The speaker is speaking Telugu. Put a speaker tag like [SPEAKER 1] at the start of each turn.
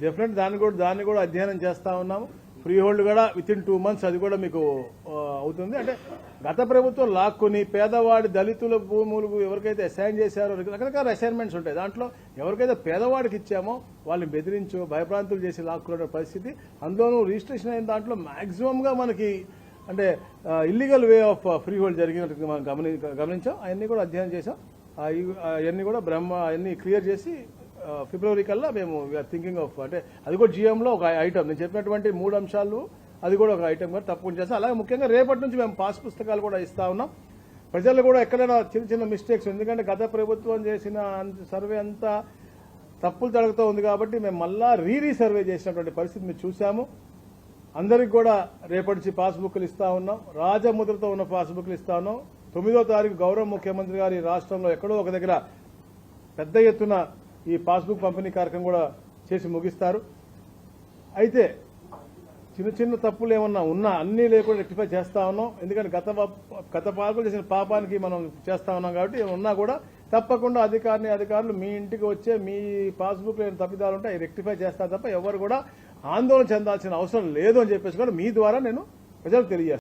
[SPEAKER 1] డెఫినెట్ దాన్ని కూడా అధ్యయనం చేస్తా ఉన్నాము. ఫ్రీ హోల్డ్ కూడా వితిన్ 2 months అది కూడా మీకు అవుతుంది. అంటే గత ప్రభుత్వం లాక్కుని పేదవాడి దళితుల భూములు ఎవరికైతే అసైన్ చేశారో రకరకాల అసైన్మెంట్స్ ఉంటాయి. దాంట్లో ఎవరికైతే పేదవాడికి ఇచ్చామో వాళ్ళని బెదిరించో భయభ్రాంతులు చేసి లాక్కునే పరిస్థితి. అందులోనూ రిజిస్ట్రేషన్ అయిన దాంట్లో మాక్సిమంగా మనకి అంటే illegal way of free hold జరిగినట్టు మనం గమనించాం. అవన్నీ కూడా అధ్యయనం చేసాం. అవన్నీ కూడా అవన్నీ క్లియర్ చేసి ఫిబ్రవరి కల్లా మేము వీఆర్ థింకింగ్ ఆఫ్ అంటే అది కూడా జీఎంలో ఒక ఐటమ్ నేను చెప్పినటువంటి 3 అంశాలు అది కూడా ఒక ఐటమ్ కూడా తప్పకుండా చేస్తాం. అలాగే ముఖ్యంగా రేపటి నుంచి మేము పాస్ పుస్తకాలు కూడా ఇస్తా ఉన్నాం. ప్రజలు కూడా ఎక్కడైనా చిన్న మిస్టేక్స్ ఎందుకంటే గత ప్రభుత్వం చేసిన సర్వే అంతా తప్పులు తడుగుతూ ఉంది కాబట్టి మేము మళ్ళా రీసర్వే చేసినటువంటి పరిస్థితి మీరు చూసాము. అందరికి కూడా రేపటి నుంచి పాస్బుక్లు ఇస్తా ఉన్నాం. రాజముద్రతో ఉన్న పాస్బుక్లు ఇస్తా ఉన్నాం. 9వ తారీఖు గౌరవ ముఖ్యమంత్రి గారి రాష్ట్రంలో ఎక్కడో ఒక దగ్గర పెద్ద ఎత్తున ఈ పాస్బుక్ పంపిణీ కార్యక్రమం కూడా చేసి ముగిస్తారు. అయితే చిన్న తప్పులు ఏమన్నా ఉన్నా అన్నీ లేకుండా రెక్టిఫై చేస్తా ఉన్నాం. ఎందుకంటే గత పాలకులు చేసిన పాపానికి మనం చేస్తా ఉన్నాం కాబట్టి ఉన్నా కూడా తప్పకుండా అధికారులు మీ ఇంటికి వచ్చే మీ పాస్బుక్ లేని తప్పిదాలు ఉంటే అవి రెక్టిఫై చేస్తారు తప్ప ఎవరు కూడా ఆందోళన చెందాల్సిన అవసరం లేదు అని చెప్పేసి కూడా మీ ద్వారా నేను ప్రజలకు తెలియజేస్తాను.